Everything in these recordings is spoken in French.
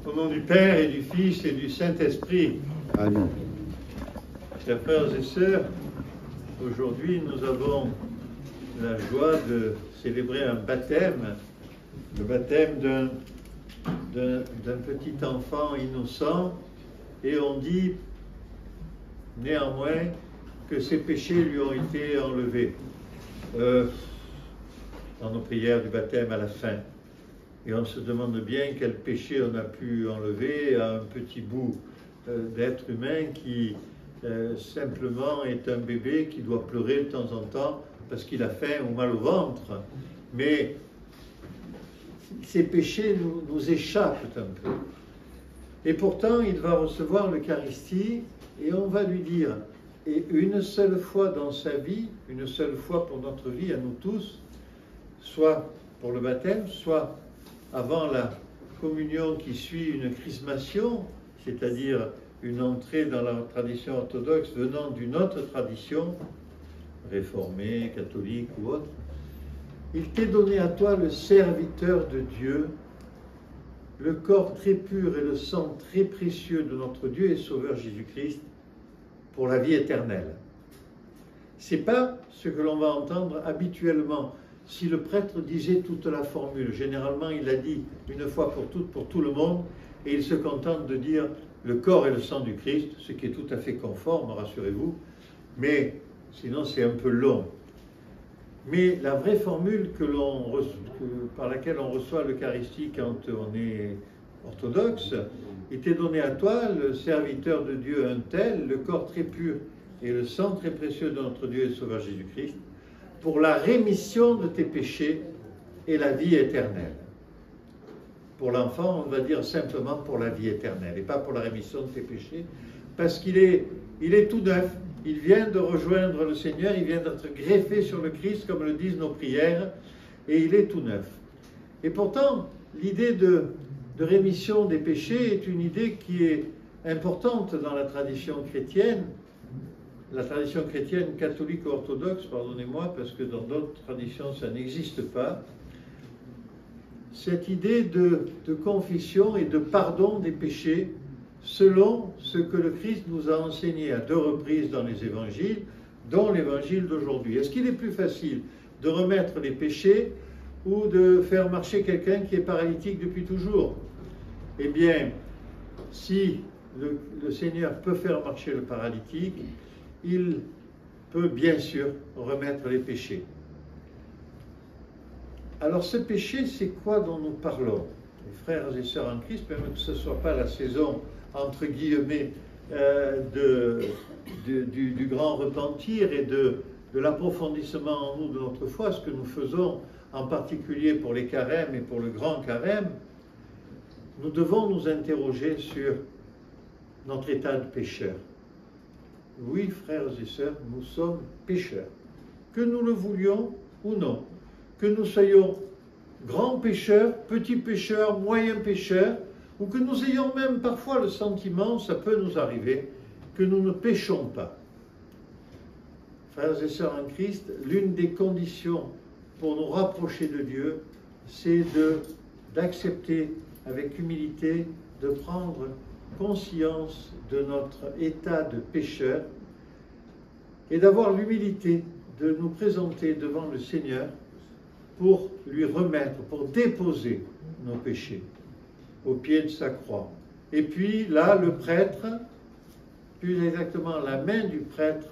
Au nom du Père et du Fils et du Saint-Esprit. Amen. Chers frères et sœurs, aujourd'hui nous avons la joie de célébrer un baptême, le baptême d'un petit enfant innocent, et on dit néanmoins que ses péchés lui ont été enlevés dans nos prières du baptême à la fin. Et on se demande bien quel péché on a pu enlever à un petit bout d'être humain qui simplement est un bébé qui doit pleurer de temps en temps parce qu'il a faim ou mal au ventre. Mais ces péchés nous échappent un peu. Et pourtant, il va recevoir l'Eucharistie et on va lui dire, et une seule fois dans sa vie, une seule fois pour notre vie à nous tous, soit pour le baptême, soit avant la communion qui suit une chrismation, c'est-à-dire une entrée dans la tradition orthodoxe venant d'une autre tradition, réformée, catholique ou autre, il t'est donné à toi le serviteur de Dieu, le corps très pur et le sang très précieux de notre Dieu et Sauveur Jésus-Christ pour la vie éternelle. Ce n'est pas ce que l'on va entendre habituellement. Si le prêtre disait toute la formule, généralement il l'a dit une fois pour toutes, pour tout le monde, et il se contente de dire le corps et le sang du Christ, ce qui est tout à fait conforme, rassurez-vous, mais sinon c'est un peu long. Mais la vraie formule par laquelle on reçoit l'Eucharistie quand on est orthodoxe, il t'est donné à toi, le serviteur de Dieu un tel, le corps très pur et le sang très précieux de notre Dieu et Sauveur Jésus-Christ, pour la rémission de tes péchés et la vie éternelle. Pour l'enfant, on va dire simplement pour la vie éternelle, et pas pour la rémission de tes péchés, parce qu'il est tout neuf. Il vient de rejoindre le Seigneur, il vient d'être greffé sur le Christ, comme le disent nos prières, et il est tout neuf. Et pourtant, l'idée de rémission des péchés est une idée qui est importante dans la tradition chrétienne, la tradition chrétienne catholique ou orthodoxe, pardonnez-moi, parce que dans d'autres traditions ça n'existe pas, cette idée de confession et de pardon des péchés selon ce que le Christ nous a enseigné à 2 reprises dans les évangiles, dont l'évangile d'aujourd'hui. Est-ce qu'il est plus facile de remettre les péchés ou de faire marcher quelqu'un qui est paralytique depuis toujours? Eh bien, si le Seigneur peut faire marcher le paralytique, il peut bien sûr remettre les péchés. Alors ce péché, c'est quoi dont nous parlons? Les frères et sœurs en Christ, même que ce ne soit pas la saison, entre guillemets, du grand repentir et de l'approfondissement en nous de notre foi, ce que nous faisons en particulier pour les carêmes et pour le grand carême, nous devons nous interroger sur notre état de pécheur. Oui, frères et sœurs, nous sommes pécheurs. Que nous le voulions ou non, que nous soyons grands pécheurs, petits pécheurs, moyens pécheurs, ou que nous ayons même parfois le sentiment, ça peut nous arriver, que nous ne péchons pas. Frères et sœurs en Christ, l'une des conditions pour nous rapprocher de Dieu, c'est d'accepter avec humilité, de prendre conscience de notre état de pécheur et d'avoir l'humilité de nous présenter devant le Seigneur pour lui remettre, pour déposer nos péchés au pied de sa croix. Et puis là, le prêtre, plus exactement la main du prêtre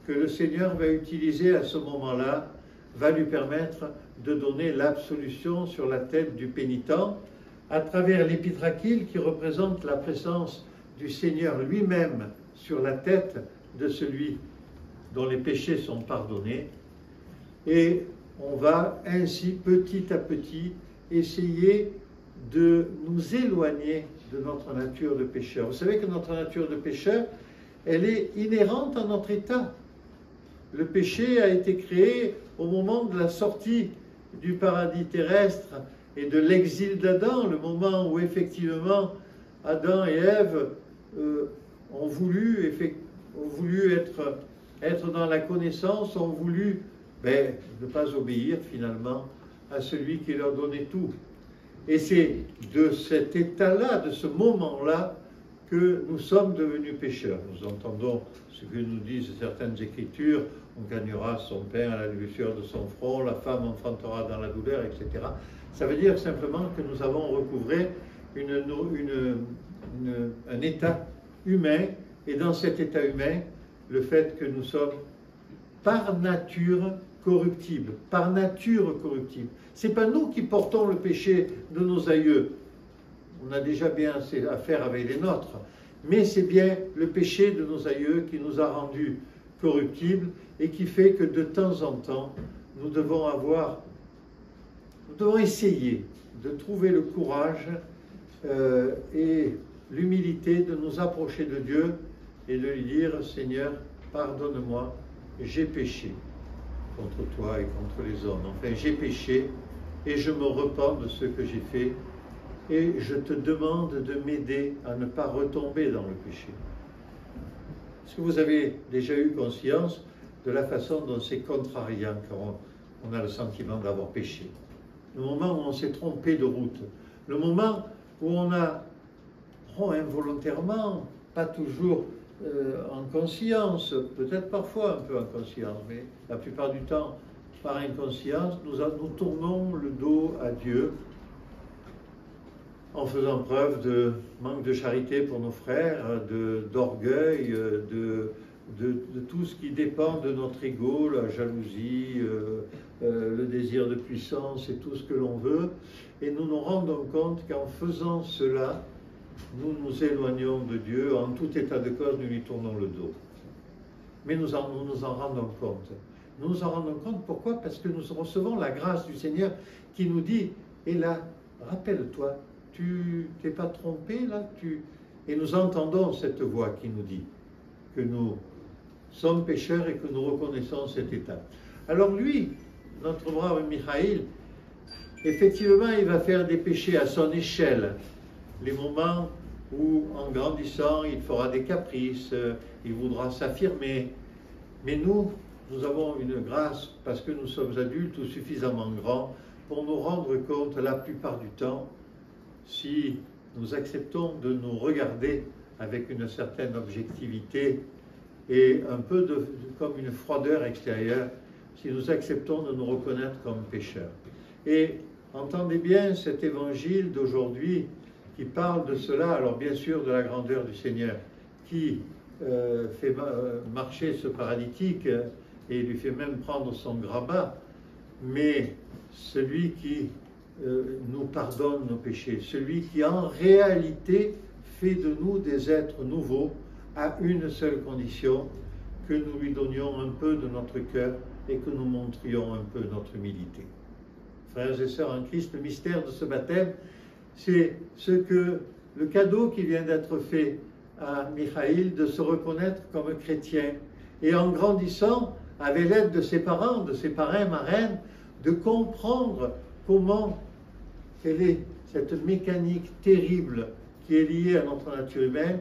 que le Seigneur va utiliser à ce moment-là, va lui permettre de donner l'absolution sur la tête du pénitent à travers l'épitrachyle qui représente la présence du Seigneur lui-même sur la tête de celui dont les péchés sont pardonnés. Et on va ainsi petit à petit essayer de nous éloigner de notre nature de pécheur. Vous savez que notre nature de pécheur, elle est inhérente à notre état. Le péché a été créé au moment de la sortie du paradis terrestre et de l'exil d'Adam, le moment où effectivement Adam et Ève ont voulu être dans la connaissance, ont voulu ne pas obéir finalement à celui qui leur donnait tout. Et c'est de cet état-là, de ce moment-là, que nous sommes devenus pécheurs. Nous entendons ce que nous disent certaines Écritures, on gagnera son pain à la lueur de son front, la femme enfantera dans la douleur, etc. Ça veut dire simplement que nous avons recouvré un état humain, et dans cet état humain, le fait que nous sommes par nature corruptibles, par nature corruptibles. Ce n'est pas nous qui portons le péché de nos aïeux, on a déjà bien assez à faire avec les nôtres, mais c'est bien le péché de nos aïeux qui nous a rendus corruptibles et qui fait que de temps en temps, nous devons essayer de trouver le courage et l'humilité de nous approcher de Dieu et de lui dire, Seigneur, pardonne-moi, j'ai péché contre toi et contre les hommes. Enfin, j'ai péché et je me repens de ce que j'ai fait et je te demande de m'aider à ne pas retomber dans le péché. Est-ce que vous avez déjà eu conscience de la façon dont c'est contrariant quand on a le sentiment d'avoir péché? Le moment où on s'est trompé de route, le moment où on a, involontairement, pas toujours en conscience, peut-être parfois un peu en conscience, mais la plupart du temps par inconscience, nous tournons le dos à Dieu en faisant preuve de manque de charité pour nos frères, d'orgueil, de tout ce qui dépend de notre ego, la jalousie, le désir de puissance et tout ce que l'on veut. Et nous nous rendons compte qu'en faisant cela, nous nous éloignons de Dieu. En tout état de cause, nous lui tournons le dos. Mais nous nous en rendons compte. Nous nous en rendons compte, pourquoi? Parce que nous recevons la grâce du Seigneur qui nous dit, et là, rappelle-toi, tu t'es pas trompé là, Et nous entendons cette voix qui nous dit que nous sommes pécheurs et que nous reconnaissons cet état. Alors lui, notre brave Michaïl, effectivement, il va faire des péchés à son échelle. Les moments où, en grandissant, il fera des caprices, il voudra s'affirmer. Mais nous avons une grâce, parce que nous sommes adultes ou suffisamment grands, pour nous rendre compte, la plupart du temps, si nous acceptons de nous regarder avec une certaine objectivité et un peu comme une froideur extérieure, si nous acceptons de nous reconnaître comme pécheurs. Et entendez bien cet évangile d'aujourd'hui qui parle de cela, alors bien sûr de la grandeur du Seigneur, qui fait marcher ce paralytique et lui fait même prendre son grabat, mais celui qui nous pardonne nos péchés, celui qui en réalité fait de nous des êtres nouveaux, à une seule condition, que nous lui donnions un peu de notre cœur et que nous montrions un peu notre humilité. Frères et sœurs en Christ, le mystère de ce baptême, c'est le cadeau qui vient d'être fait à Michaïl de se reconnaître comme chrétien et en grandissant, avec l'aide de ses parents, de ses parrains, marraines, de comprendre quelle est cette mécanique terrible qui est liée à notre nature humaine,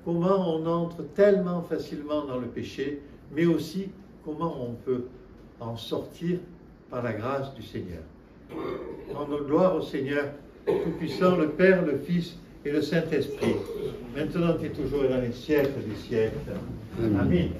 comment on entre tellement facilement dans le péché, mais aussi comment on peut en sortir par la grâce du Seigneur. Rendons gloire au Seigneur Tout-Puissant, le Père, le Fils et le Saint-Esprit, maintenant et toujours et dans les siècles des siècles. Amen.